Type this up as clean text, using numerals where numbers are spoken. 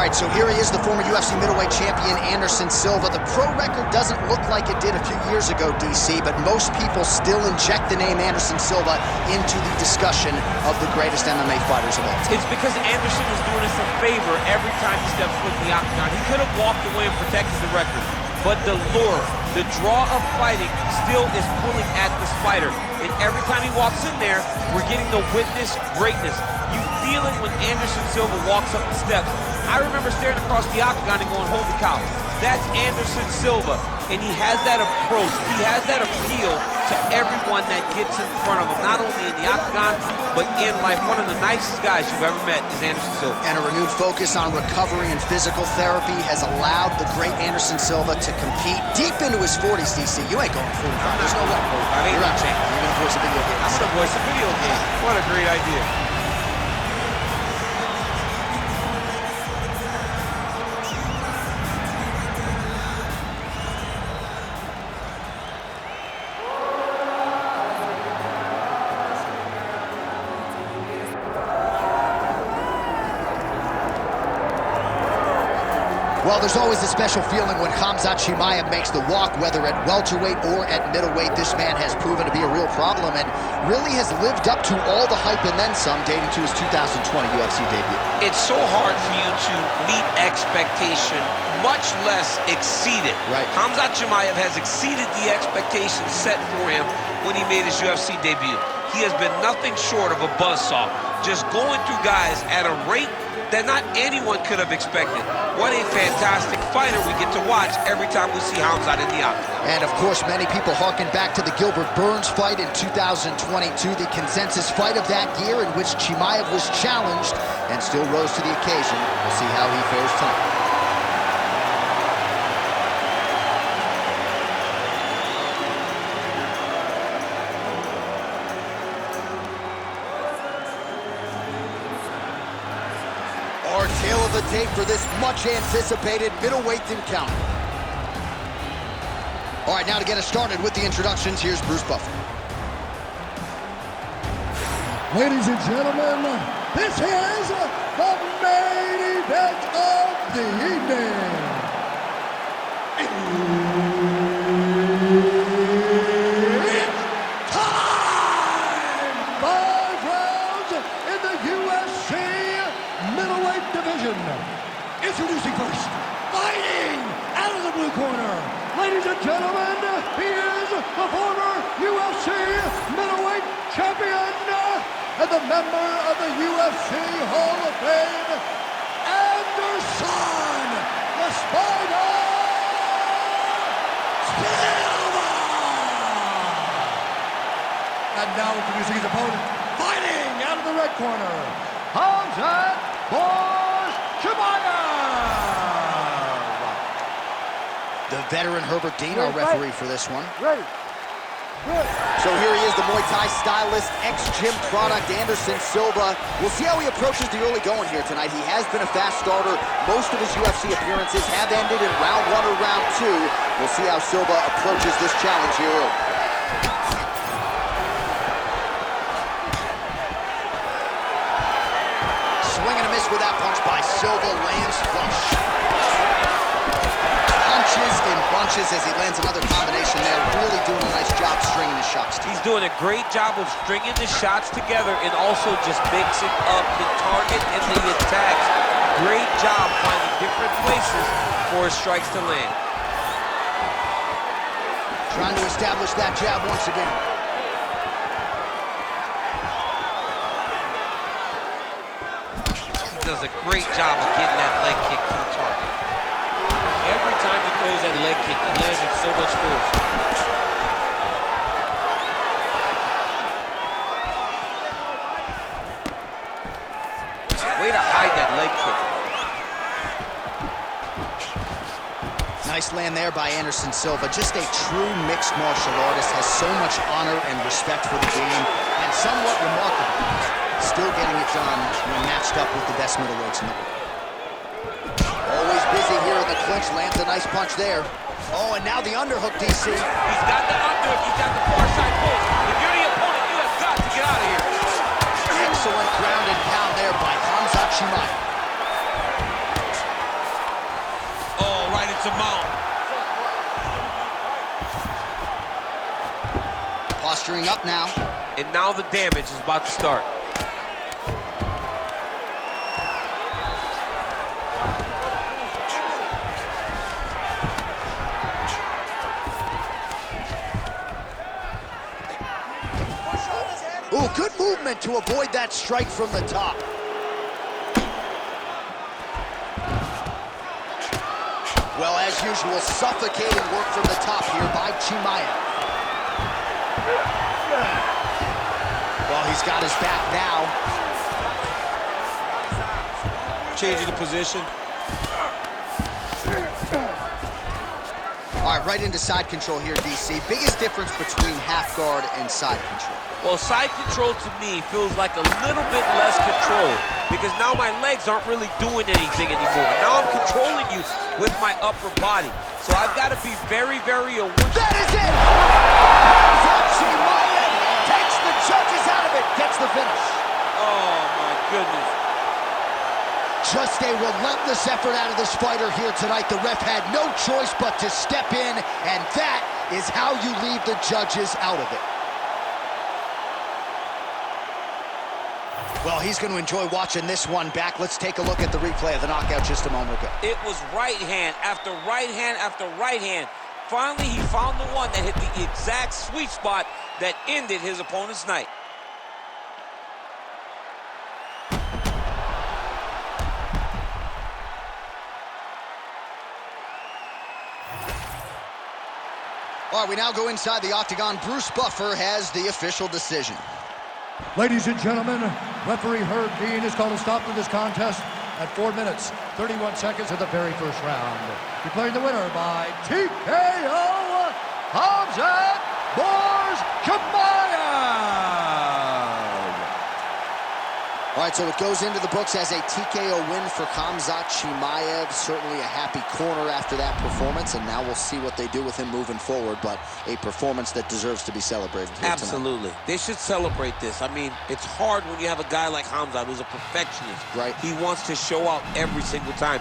right, so here he is, the former UFC middleweight champion, Anderson Silva. The pro record doesn't look like it did a few years ago, DC, but most people still inject the name Anderson Silva into the discussion of the greatest MMA fighters of all time. It's because Anderson is doing us a favor every time he steps foot in the octagon. He could have walked away and protected the record, but the lure, the draw of fighting still is pulling at this fighter. And every time he walks in there, we're getting to witness greatness. You feel it when Anderson Silva walks up the steps. I remember staring across the octagon and going, holy cow, that's Anderson Silva. And he has that approach, he has that appeal to everyone that gets in front of him, not only in the octagon, but in life. One of the nicest guys you've ever met is Anderson Silva. And a renewed focus on recovery and physical therapy has allowed the great Anderson Silva to compete deep into his 40s, DC. You ain't going 45, there's no way. I mean, you're not changing. You're gonna voice a video game. I'm gonna voice a video game. What a great idea. Well, there's always a special feeling when Khamzat Chimaev makes the walk, whether at welterweight or at middleweight. This man has proven to be a real problem and really has lived up to all the hype and then some, dating to his 2020 UFC debut. It's so hard for you to meet expectation, much less exceed it. Right. Khamzat Chimaev has exceeded the expectations set for him when he made his UFC debut. He has been nothing short of a buzzsaw, just going through guys at a rate that not anyone could have expected. What a fantastic fighter we get to watch every time we see Khamzat in the octagon. And of course, many people harken back to the Gilbert Burns fight in 2022, the consensus fight of that year in which Chimaev was challenged and still rose to the occasion. We'll see how he fares tonight. Our tale of the tape for this much-anticipated middleweight encounter. All right, now to get us started with the introductions, here's Bruce Buffer. Ladies and gentlemen, this is the main event of the evening. It's time! 5 rounds in the UFC middleweight division. Introducing first, fighting out of the blue corner. Ladies and gentlemen, he is the former UFC middleweight champion and the member of the UFC Hall of Fame, Anderson the Spider Silva. And now introducing his opponent, fighting out of the red corner, Khamzat Chimaev. The veteran Herbert Dean, our referee for this one. Ready. So here he is, the Muay Thai stylist, ex-gym product, Anderson Silva. We'll see how he approaches the early going here tonight. He has been a fast starter. Most of his UFC appearances have ended in round 1 or round 2. We'll see how Silva approaches this challenge here early. Swing and a miss with that punch by Silva, lands flush. Punches in bunches as he lands another combination there. Really doing a nice job stringing his shots together. He's doing a great job of stringing the shots together and also just mixing up the target and the attacks. Great job finding different places for his strikes to land. Trying to establish that jab once again. He does a great job of getting that leg kick to the target. Every time he throws that leg kick, he lands with so much force. Way to hide that leg kick. Nice land there by Anderson Silva. Just a true mixed martial artist, has so much honor and respect for the game, and somewhat remarkable, still getting it done when matched up with the best middleweights in the world. Always busy here in the clinch, lands a nice punch there. Oh, and now the underhook, DC. He's got the underhook, he's got the far side post. If you're the opponent, you have got to get out of here. Excellent ground and pound there by Khamzat Chimaev. gets him out. Posturing up now. And now the damage is about to start. Ooh, good movement to avoid that strike from the top. Well, as usual, suffocating work from the top here by Chimaev. Well, he's got his back now. Changing the position. All right, right into side control here, DC. Biggest difference between half guard and side control. Well, side control to me feels like a little bit less control because now my legs aren't really doing anything anymore. Now I'm controlling you with my upper body. So I've got to be very, very aware. That is it! Chimaev takes the judges out of it, gets the finish. Oh, my goodness. Just a relentless effort out of this fighter here tonight. The ref had no choice but to step in, and that is how you leave the judges out of it. Well, he's going to enjoy watching this one back. Let's take a look at the replay of the knockout just a moment ago. It was right hand after right hand after right hand. Finally, he found the one that hit the exact sweet spot that ended his opponent's night. All right, we now go inside the octagon. Bruce Buffer has the official decision. Ladies and gentlemen, referee Herb Dean has called a stop to this contest at 4 minutes, 31 seconds of the very first round. Declaring the winner by TKO, Khamzat Chimaev. All right, so it goes into the books as a TKO win for Khamzat Chimaev. Certainly a happy corner after that performance, and now we'll see what they do with him moving forward, but a performance that deserves to be celebrated here Absolutely. tonight. They should celebrate this. I mean, it's hard when you have a guy like Khamzat who's a perfectionist. Right. He wants to show out every single time.